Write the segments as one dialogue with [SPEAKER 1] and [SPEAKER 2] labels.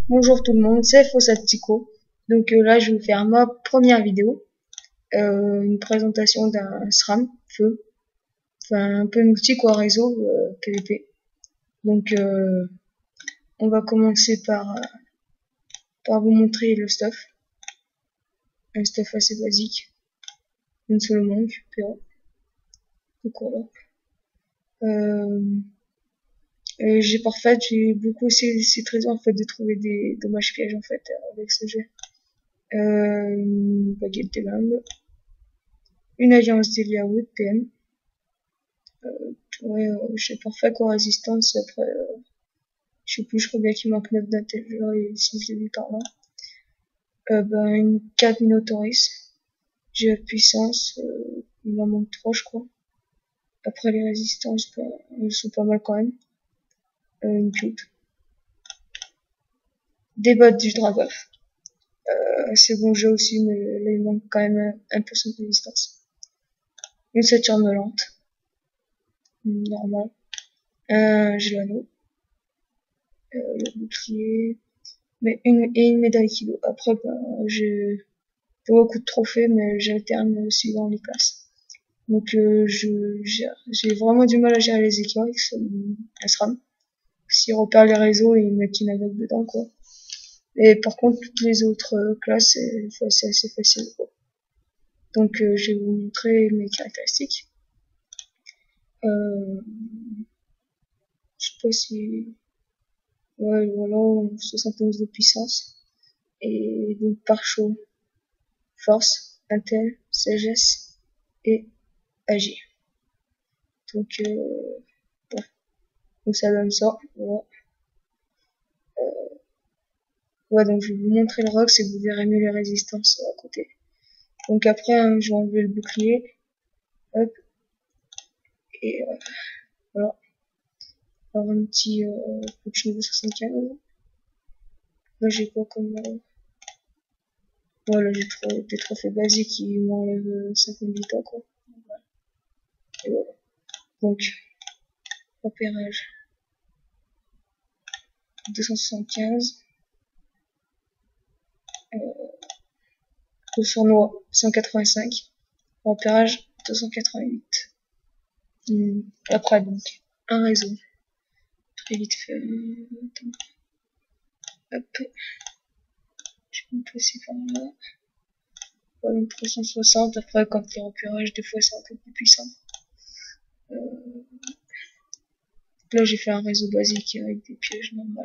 [SPEAKER 1] Bonjour tout le monde, c'est Fossatico. Donc là, je vais vous faire ma première vidéo, une présentation d'un SRAM, feu, enfin un peu un outil quoi, réseau PVP. Donc on va commencer par vous montrer le stuff, un stuff assez basique, une seule manque, PO. Donc voilà. J'ai beaucoup essayé cette raison en fait de trouver des dommages pièges en fait avec ce jeu. Une baguette de lame, une alliance d'Eliawood PM. Ouais, j'ai parfait quoi résistance. Après, je sais plus, je crois bien qu'il manque 9 d'intelligence et si je l'ai vu par là. Une 4 Minotaurus. J'ai la puissance, il m'en manque 3 je crois. Après les résistances, elles sont pas mal quand même. Une cute. Des bottes du Dragoff. C'est bon jeu aussi, mais là il manque quand même 1% de résistance. Une Saturne lente. Normal. Un Gelano. Le bouclier. Mais une médaille kilo. Après, j'ai pas beaucoup de trophées, mais j'alterne suivant les classes. Donc, j'ai vraiment du mal à gérer les équipements avec un SRAM. S'ils repèrent les réseaux, ils mettent une attaque dedans, quoi. Et par contre, toutes les autres classes, c'est assez facile, quoi. Donc, je vais vous montrer mes caractéristiques. Je sais pas si... Ouais, voilà, 71 de puissance. Et donc, par chaud, force, intel, sagesse et agir. Donc, ouais. Donc ça donne ça. Voilà. Ouais, donc je vais vous montrer le rox et vous verrez mieux les résistances à côté. Donc après, hein, je vais enlever le bouclier. Hop. Et voilà. Alors un petit coach niveau 75. Là j'ai quoi comme... Voilà, j'ai des trophées basiques qui m'enlèvent 50 ans quoi. Voilà. Et voilà. Donc, repérage 275. Le sournois 185. Repérage 288. Après donc, un réseau. Très vite fait. Hop. Je vais me placer par là. Voilà, 360. Après, quand les repérages, des fois, c'est un peu plus puissant. Là, j'ai fait un réseau basique avec des pièges normaux.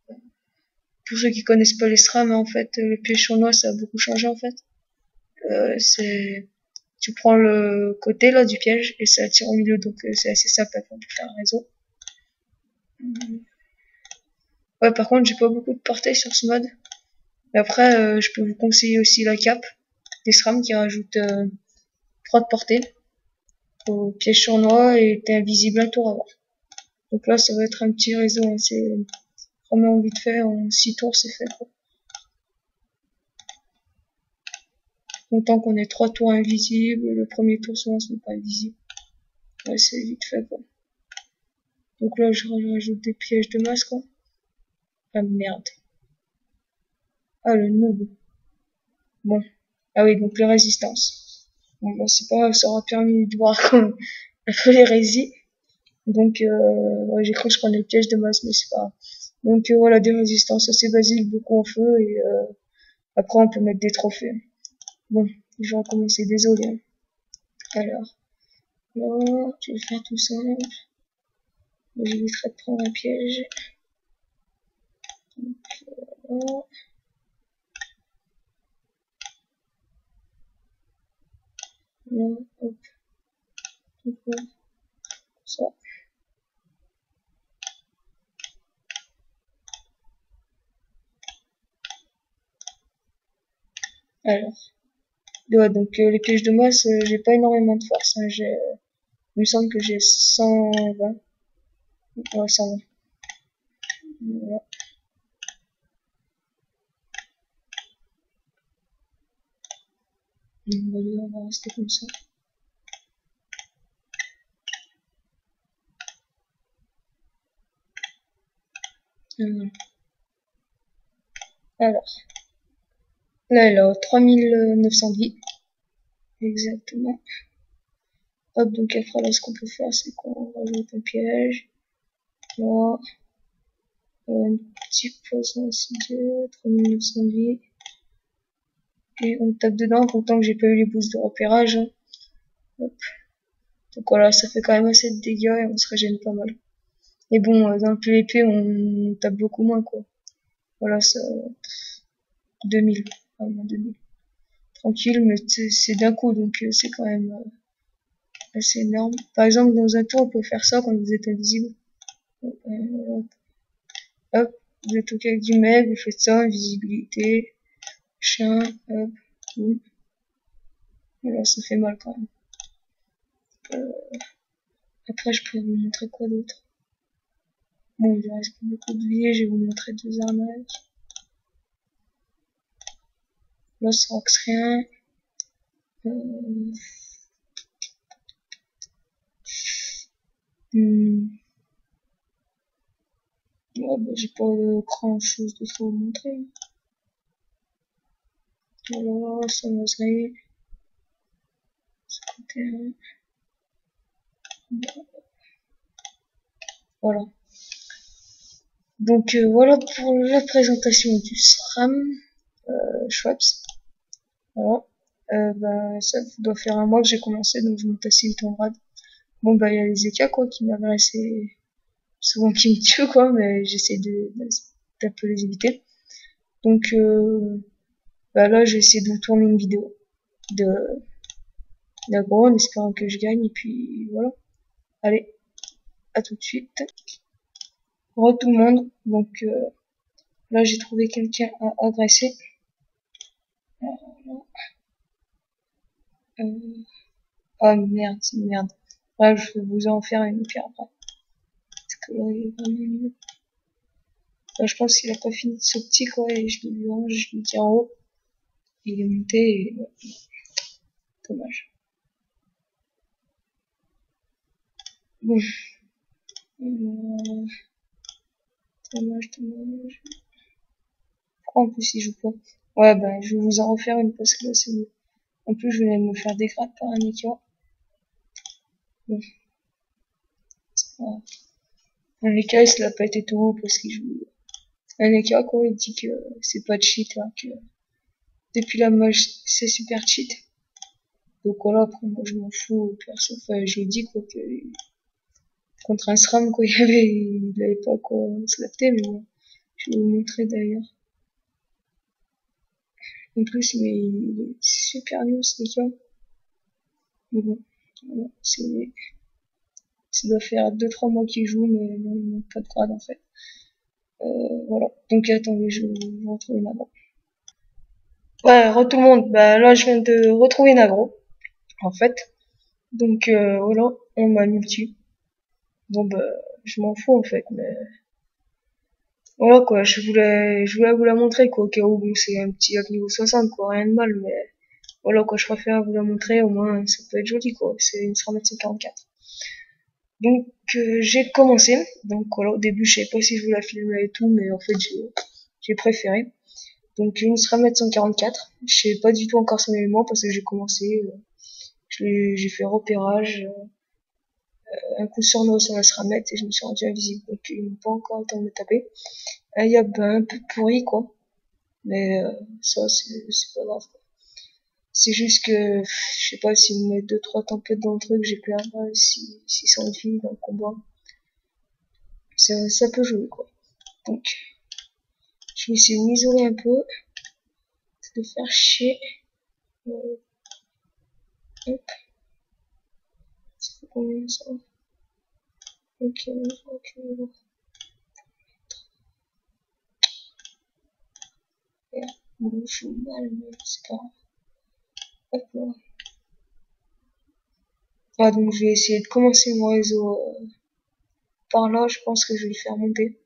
[SPEAKER 1] Pour ceux qui connaissent pas les SRAM, en fait, le piège sournois, ça a beaucoup changé, en fait. Tu prends le côté, là, du piège, et ça tire au milieu, donc c'est assez simple à faire un réseau. Ouais, par contre, j'ai pas beaucoup de portée sur ce mode. Mais après, je peux vous conseiller aussi la cape des SRAM qui rajoute 3 de portée au piège sournois et t'es invisible un tour avant. Donc là, ça va être un petit réseau, hein, c'est vraiment vite fait, en 6 tours, c'est fait, quoi. Donc tant qu'on est 3 tours invisibles, le premier tour, souvent, ce n'est pas invisible. Ouais, c'est vite fait, quoi. Donc là, je rajoute des pièges de masse, quoi. Ah, merde. Ah, le noob. Bon. Ah oui, donc les résistances. Bon, bah, c'est pas grave, ça aura permis de voir un peu les résis. Donc, ouais, j'ai cru que je prenais le piège de masse, mais c'est pas grave. Donc, voilà, des résistances assez basiques, beaucoup en feu, et après, on peut mettre des trophées. Bon, je vais recommencer, désolé. Hein. Alors, là, je vais faire tout ça. J'éviterai de prendre un piège. Donc, là. Là, hop. Donc, là, ça. Alors, ouais, donc les pièges de masse, j'ai pas énormément de force. Hein, il me semble que j'ai 120. Ouais, 120. Voilà. On va rester comme ça. Voilà. Alors, là, elle a 3900 vies. Exactement. Hop, donc après, là, ce qu'on peut faire, c'est qu'on rajoute un piège. Là. Un petit poisson insidieux, 3900 vies. Et on tape dedans, pourtant que j'ai pas eu les boosts de repérage. Hein. Hop. Donc voilà, ça fait quand même assez de dégâts et on se régène pas mal. Et bon, dans le PVP, on tape beaucoup moins, quoi. Voilà, ça... 2000. Vraiment 2000. Tranquille, mais c'est d'un coup, donc c'est quand même assez énorme. Par exemple, dans un tour, on peut faire ça quand vous êtes invisible. Hop, vous êtes OK avec du mec, vous faites ça, invisibilité, chien, hop, boum. Voilà, ça fait mal quand même. Après, je peux vous montrer quoi d'autre. Bon, il reste pas beaucoup de vie, je vais vous montrer deux arnaques. Là, ça roxe rien. Ouais, bah, j'ai pas grand chose de ça à vous montrer. Voilà, ça m'oserait. Ce côté-là. Voilà. Donc voilà pour la présentation du SRAM Schweppes. Voilà. Bah, ça doit faire un mois que j'ai commencé, donc je monte assez vite en grade. Bon bah il y a les EK quoi qui m'agressent souvent qui me tuent quoi, mais j'essaie d'un peu les éviter. Donc bah là j'ai essayé de vous tourner une vidéo de d'agro en espérant que je gagne et puis voilà. Allez, à tout de suite. Re tout le monde. Donc là j'ai trouvé quelqu'un à agresser. Oh merde, c'est merde. Là je vais vous en faire une pierre après. Parce que là il est vraiment mieux. Là, je pense qu'il a pas fini de ce petit quoi et je lui range, je lui tiens en haut. Il est monté et ouais, dommage. Bon. Dommage. Pourquoi en plus il joue pas? Ouais, bah, je vais vous en refaire une parce que là, c'est mieux. En plus, je venais de me faire dégrader par un écart. Bon, c'est pas grave. Un écart, il l'a pas été tout haut parce qu'il joue. Un écart, quoi, il dit que c'est pas de cheat, là, que depuis la moche, c'est super cheat. Donc voilà, après, moi, je m'en fous, perso. Enfin, je lui dis, quoi, que contre un SRAM, quoi, il avait pas, quoi, slapté, mais bon. Je vais vous montrer d'ailleurs. En plus, mais il est super nul, ce écart. Mais bon, voilà, ça doit faire 2-3 mois qu'il joue, mais non, il manque pas de grade en fait. Voilà. Donc attendez, je vais vous retrouver une agro. Ouais, re tout le monde. Bah là, je viens de retrouver une agro, en fait. Donc voilà, on m'a multi. Bon bah, je m'en fous en fait, mais voilà quoi. Je voulais vous la montrer quoi. Au cas où bon, c'est un petit up niveau 60 quoi, rien de mal, mais voilà quoi. Je préfère vous la montrer, au moins ça peut être joli quoi. C'est une SRAM 144. Donc j'ai commencé. Donc voilà, au début je savais pas si je voulais la filmer et tout, mais en fait j'ai préféré. Donc une SRAM 144. Je sais pas du tout encore son élément parce que j'ai commencé. J'ai fait repérage, un coup sournois sur la SRAM et je me suis rendu invisible. Donc ils n'ont pas encore le temps de me taper. Un yab un peu pourri quoi. Mais ça c'est pas grave. C'est juste que je sais pas si me met 2-3 tempêtes dans le truc, j'ai perdre 600 vies dans le combat. Ça peut jouer quoi. Donc je vais essayer de m'isoler un peu, de faire chier. Hop, ça fait combien ça? Ok, ok. Bon, je suis mal, mais c'est pas grave. Hop là. Ah, donc je vais essayer de commencer mon réseau par là, je pense que je vais le faire monter.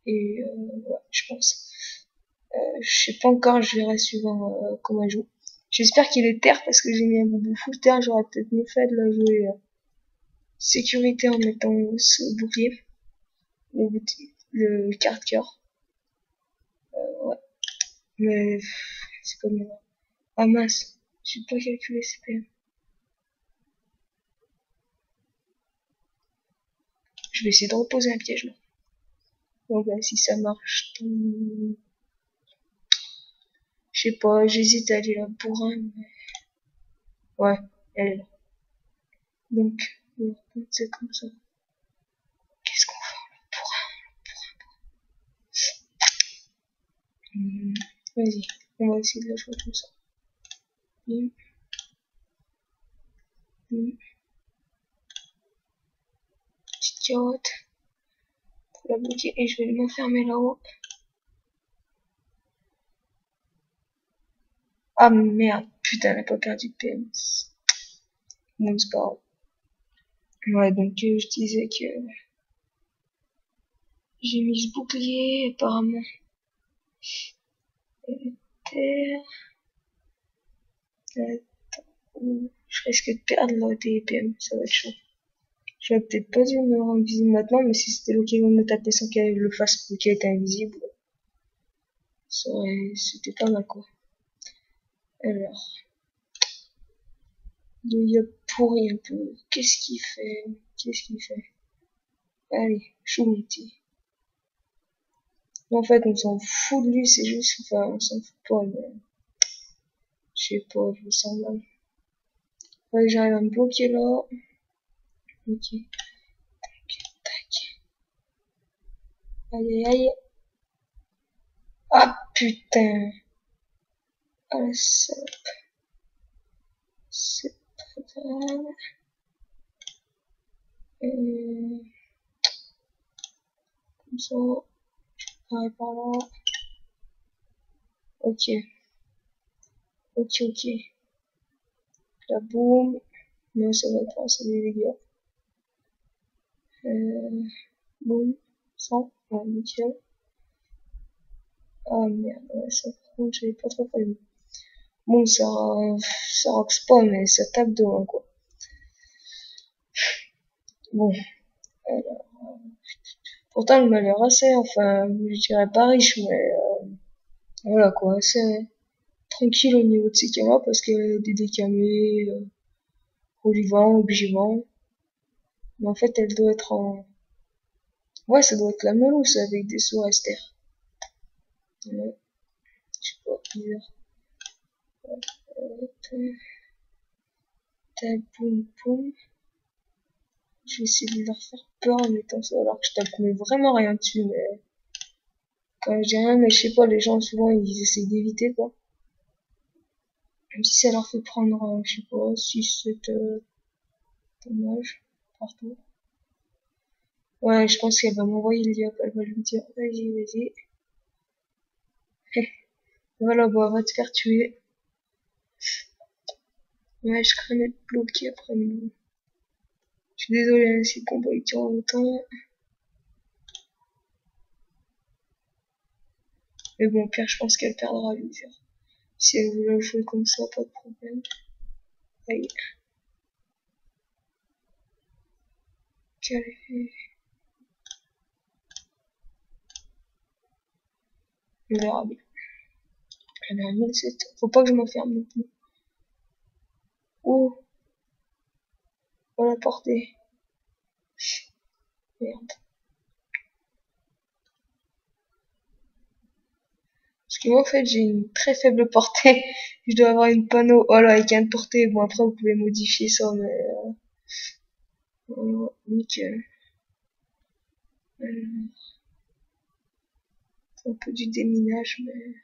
[SPEAKER 1] Et ouais, je pense. Je sais pas encore, je verrai suivant comment il joue. J'espère qu'il est terre parce que j'ai mis un boubou full terre, j'aurais peut-être mieux fait de la jouer sécurité en mettant ce bouclier, le carte cœur. Ouais. Mais c'est comme... Ah mince, j'ai pas calculé CPM. Je vais essayer de reposer un piège là. Donc bah, si ça marche, je sais pas, j'hésite à aller là pour un, mais... Ouais, elle est là. Donc, c'est comme ça. Qu'est-ce qu'on fait pour un? Vas-y, on va essayer de la jouer comme ça. Bim, bim. Petite carotte. Pour la bloquer et je vais m'enfermer là-haut. Ah merde, putain, elle a pas perdu de PM. Bon, c'est pas grave. Ouais, donc je disais que j'ai mis ce bouclier, apparemment. Terre. Je risque de perdre là des PM, ça va être chaud. J'aurais peut-être pas dû me rendre visible maintenant, mais si c'était l'occasion de me taper sans qu'elle le fasse pour qu'elle était invisible, c'était pas mal quoi. Alors, le yop pourri un peu. Qu'est-ce qu'il fait? Qu'est-ce qu'il fait? Allez, chou mon petit. En fait, on s'en fout de lui, c'est juste, enfin, on s'en fout pas, mais je sais pas, je me sens mal. Ouais, j'arrive à me bloquer là. Ok. Tac. Aïe, aïe. Ah, putain. Ah, la salope. C'est pas grave. Comme ça. Pareil par là. Ok. Ok, ok. La boum. Non, ça va pas, c'est des dégâts. Boum. 100. Ouais, nickel. Ah merde, ouais, ça par contre, j'avais pas trop prévu. Bon, ça roxe pas, mais ça tape de loin, quoi. Bon, alors, pourtant, le malheur assez, enfin, je dirais pas riche, mais voilà, quoi, assez tranquille au niveau de ses caméras, parce qu'il y a des décamés, olivant, objivant. Mais en fait, elle doit être en... Ouais, ça doit être la melouse avec des sauts Ester. Ouais, je sais pas, bizarre. Tac, boum, boum. Je vais essayer de leur faire peur en mettant ça, alors que je tape vraiment rien dessus, mais... Quand je dis rien, mais je sais pas, les gens, souvent, ils essayent d'éviter, quoi. Même si ça leur fait prendre, je sais pas, 6, 7 dommages partout. Ouais, je pense qu'elle va m'envoyer le diable, elle va lui dire, vas-y, vas-y. Voilà, bon, elle va te faire tuer. Ouais, je crains d'être bloqué après, mais bon. Je suis désolée, hein, si le combat il tient longtemps. Mais bon, pire, je pense qu'elle perdra l'usure. Si elle veut la jouer comme ça, pas de problème. Aïe. Calé. On verra bien. Elle est à 1007. Faut pas que je m'enferme non plus. Oh, on l'a porté. Merde. Parce que moi, en fait, j'ai une très faible portée. Je dois avoir une panneau. Oh là, avec une portée. Bon, après, vous pouvez modifier ça, mais... nickel. C'est un peu du déminage, mais...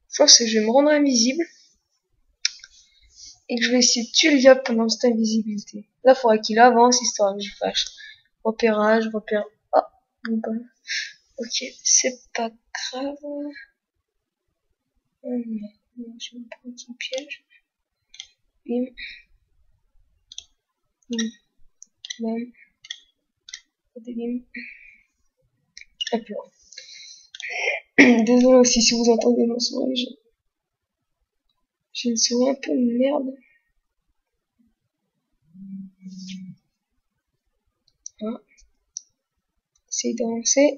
[SPEAKER 1] Force, je vais me rendre invisible. Et que je vais essayer de tuer le diable pendant cette invisibilité. Là, il faudra qu'il avance, histoire que je fasse repérage, repère... Ah, bon, bah. Ok, c'est pas grave. Non, je vais me prendre son piège. Bim. Bim. Bam. Bim. Hop là. Désolé aussi si vous entendez ma souris. J'ai une souris un peu de merde. Ah. Essaye d'avancer.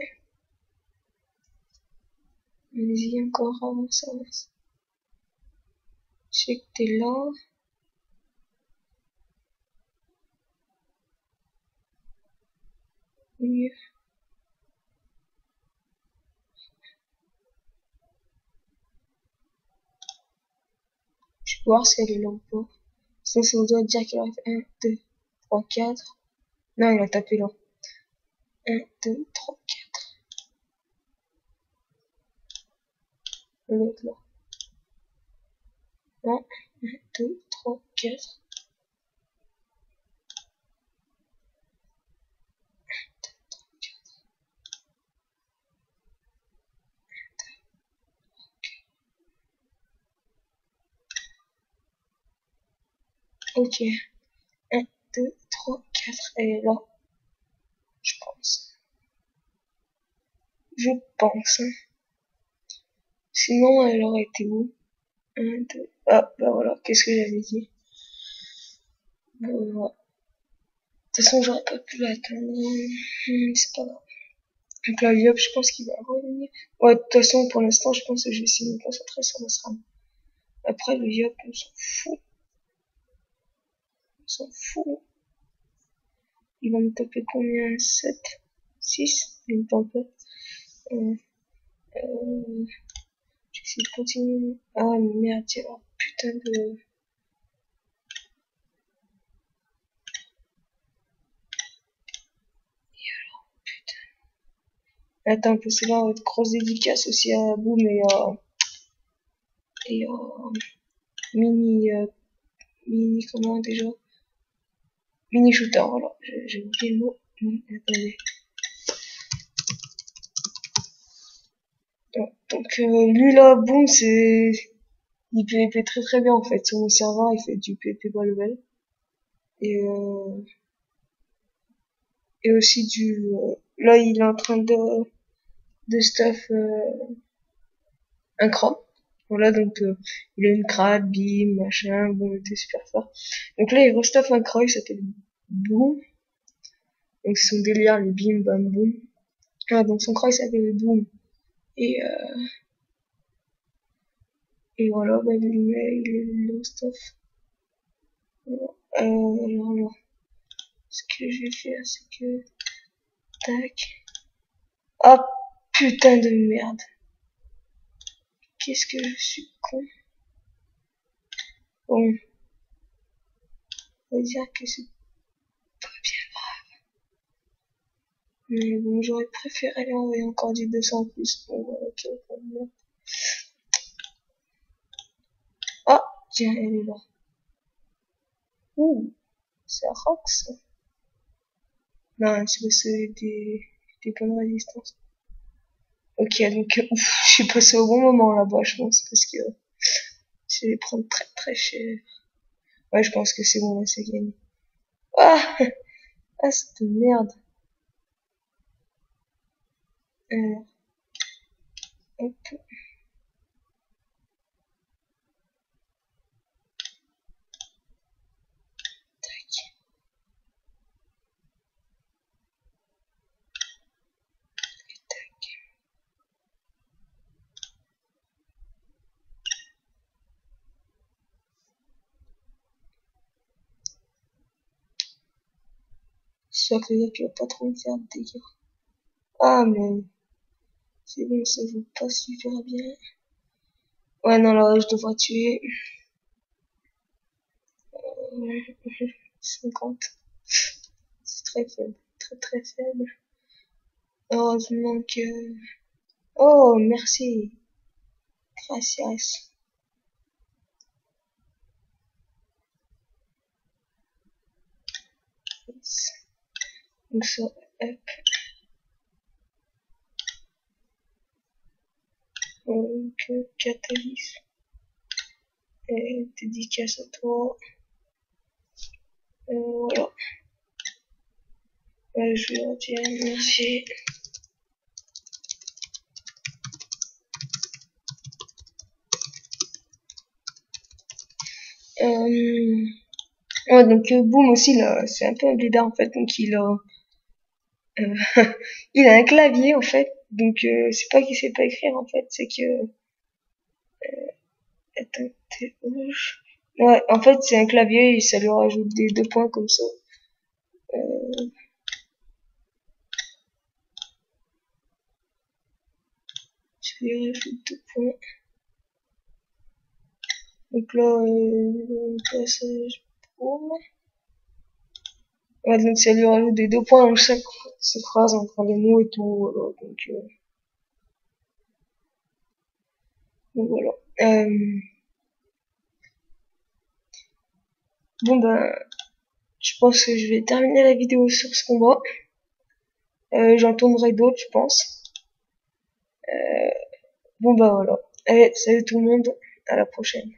[SPEAKER 1] Vas-y, encore, avance, avance. Je sais que t'es là. Oui. Je vais voir si elle est là ou pas. Sinon, ça doit dire qu'il arrive 1, 2, 3, 4. Non, il a tapé là. 1, 2, 3, 4. L'autre là. 1, 2, 3, 4. Ok. 1, 2, 3, 4. Elle est là. Je pense. Je pense. Sinon, elle aurait été où? 1, 2. Ah, bah voilà. Qu'est-ce que j'avais dit? Voilà. De toute façon, j'aurais pas pu l'attendre. C'est pas grave. Donc là, Yop, je pense qu'il va revenir. Ouais, de toute façon, pour l'instant, je pense que je vais essayer de me concentrer sur le SRAM. Après, le Yop, on s'en fout. On s'en fout. Il va me taper combien? 7, 6? Il me tape. J'essaie de continuer. Ah merde, il y a putain de... Attends, parce que là, grosse dédicace aussi à Boom et Mini, Mini, comment déjà? Mini Shooter, voilà. J'ai oublié le mot. Attendez. Donc, lui là, Boom, c'est... Il PvP très très bien en fait. Sur mon serveur, il fait du PvP bas level. Et aussi du... là, il est en train de stuff un cran. Voilà, donc il a une crade, bim, machin, bon, il était super fort. Donc là, il restuff un cran, il s'appelle Boom. Donc c'est son délire, les bim, bam, boom. Ah, donc son cran, il s'appelle Boom. Et, euh, et voilà, bah, il est le stuff. Voilà. Alors, ce que je vais faire, c'est que... Tac. Oh, putain de merde. Qu'est-ce que je suis con. Bon. On va dire que c'est pas bien grave. Mais bon, j'aurais préféré lui envoyer encore du 200 en plus. Bon, voilà, ok, bon. Ah, tiens, elle est là. Ouh, c'est un rock, ça. Non, c'est parce que des bonnes résistances. Ok, donc, ouf, je suis passé au bon moment là-bas, je pense, parce que je vais prendre très très cher. Ouais, je pense que c'est bon, là, c'est gagné. Ah, ah, cette merde. Alors, hop, tac, tac. J'espère que le gars, il va pas trop me faire de dégâts. Ah, mais c'est bon, ça joue pas super bien. Ouais, non, là, je devrais tuer. 50. C'est très faible. Très très faible. Heureusement que... Oh, merci. Gracias. Donc ça, hop. Donc, Catalyse. Et dédicace à toi. Voilà. Je vais dire merci. Ouais, donc Boom aussi, là, c'est un peu un blédard en fait. Donc il a, il a un clavier en fait. Donc c'est pas qu'il sait pas écrire en fait, c'est que attends, t'es rouge. Ouais, en fait c'est un clavier et ça lui rajoute des 2 points comme ça. Ça lui rajoute 2 points. Donc là, passage pour. Ouais, donc ça lui rajoute des 2 points dans chaque phrase entre les mots et tout. Voilà, donc voilà. Bon ben, je pense que je vais terminer la vidéo sur ce combat. J'en tournerai d'autres, je pense. Bon bah voilà. Allez, salut tout le monde, à la prochaine.